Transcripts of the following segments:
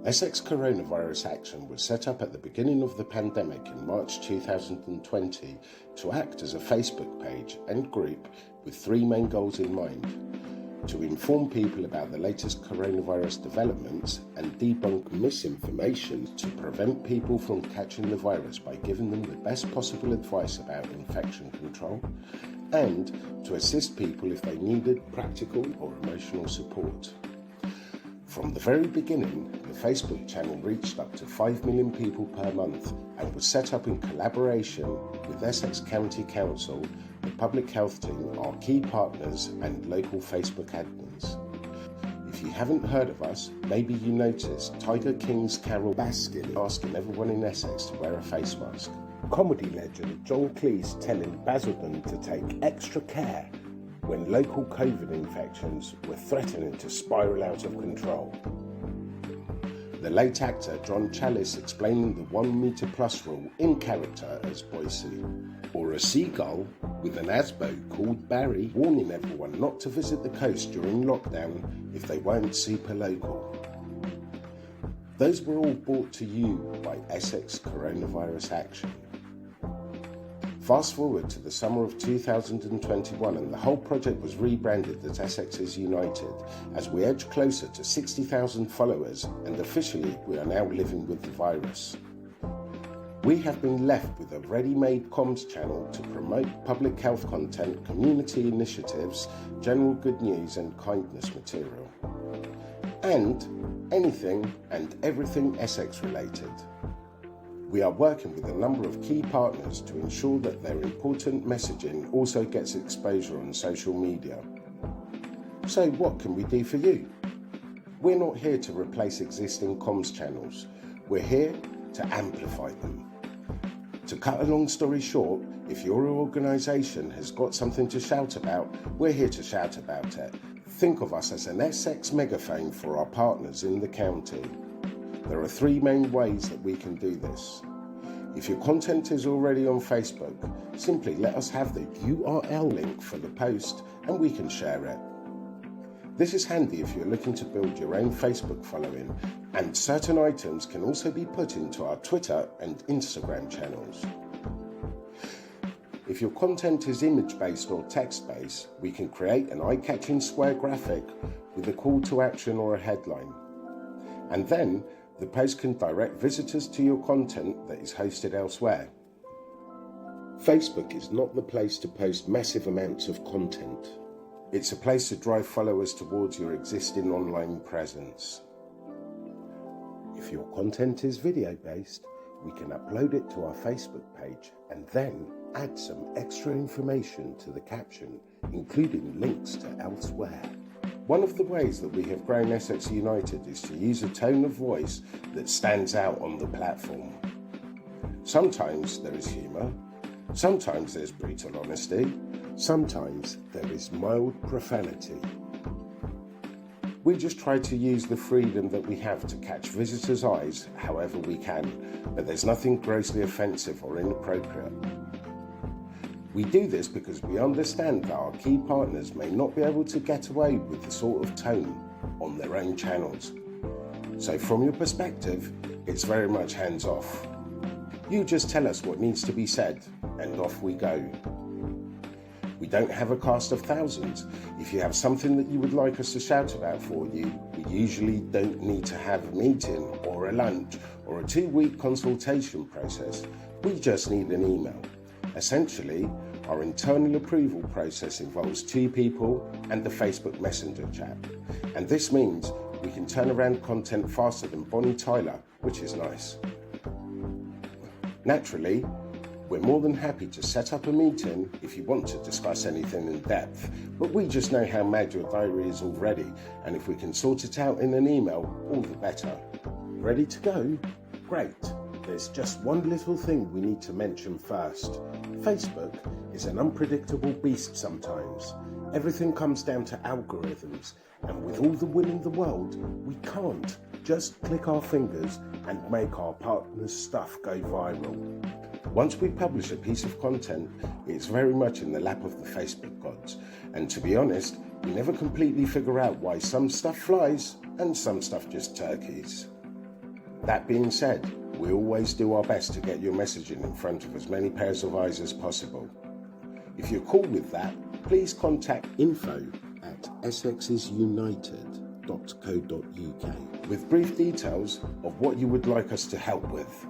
Essex Coronavirus Action was set up at the beginning of the pandemic in March 2020 to act as a Facebook page and group with three main goals in mind: to inform people about the latest coronavirus developments and debunk misinformation to prevent people from catching the virus by giving them the best possible advice about infection control, and to assist people if they needed practical or emotional support. From the very beginning, the Facebook channel reached up to 5 million people per month and was set up in collaboration with Essex County Council, the Public Health Team, our key partners and local Facebook admins. If you haven't heard of us, maybe you noticed Tiger King's Carol Baskin asking everyone in Essex to wear a face mask. Comedy legend John Cleese telling Basildon to take extra care when local COVID infections were threatening to spiral out of control. The late actor John Challis explaining the 1 metre plus rule in character as Boise, or a seagull with an asbo called Barry warning everyone not to visit the coast during lockdown if they weren't super local. Those were all brought to you by Essex Coronavirus Action. Fast forward to the summer of 2021 and the whole project was rebranded as Essex Is United as we edge closer to 60,000 followers, and officially we are now living with the virus. We have been left with a ready-made comms channel to promote public health content, community initiatives, general good news and kindness material, and anything and everything Essex related. We are working with a number of key partners to ensure that their important messaging also gets exposure on social media. So what can we do for you? We're not here to replace existing comms channels. We're here to amplify them. To cut a long story short, if your organisation has got something to shout about, we're here to shout about it. Think of us as an Essex megaphone for our partners in the county. There are three main ways that we can do this. If your content is already on Facebook, simply let us have the URL link for the post and we can share it. This is handy if you're looking to build your own Facebook following, and certain items can also be put into our Twitter and Instagram channels. If your content is image-based or text-based, we can create an eye-catching square graphic with a call to action or a headline. And then the post can direct visitors to your content that is hosted elsewhere. Facebook is not the place to post massive amounts of content. It's a place to drive followers towards your existing online presence. If your content is video-based, we can upload it to our Facebook page and then add some extra information to the caption, including links to elsewhere. One of the ways that we have grown Essex United is to use a tone of voice that stands out on the platform. Sometimes there is humour, sometimes there's brutal honesty, sometimes there is mild profanity. We just try to use the freedom that we have to catch visitors' eyes however we can, but there's nothing grossly offensive or inappropriate. We do this because we understand that our key partners may not be able to get away with the sort of tone on their own channels. So from your perspective, it's very much hands off. You just tell us what needs to be said and off we go. We don't have a cast of thousands. If you have something that you would like us to shout about for you, we usually don't need to have a meeting or a lunch or a 2-week consultation process. We just need an email. Essentially, our internal approval process involves 2 people and the Facebook Messenger chat. And this means we can turn around content faster than Bonnie Tyler, which is nice. Naturally, we're more than happy to set up a meeting if you want to discuss anything in depth, but we just know how mad your diary is already, and if we can sort it out in an email, all the better. Ready to go? Great. There's just one little thing we need to mention first. Facebook is an unpredictable beast sometimes. Everything comes down to algorithms, and with all the will in the world, we can't just click our fingers and make our partner's stuff go viral. Once we publish a piece of content, it's very much in the lap of the Facebook gods, and to be honest, we never completely figure out why some stuff flies and some stuff just turkeys. That being said, we always do our best to get your messaging in front of as many pairs of eyes as possible. If you're cool with that, please contact info@essexisunited.co.uk with brief details of what you would like us to help with.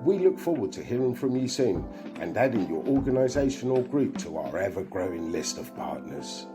We look forward to hearing from you soon and adding your organisation or group to our ever-growing list of partners.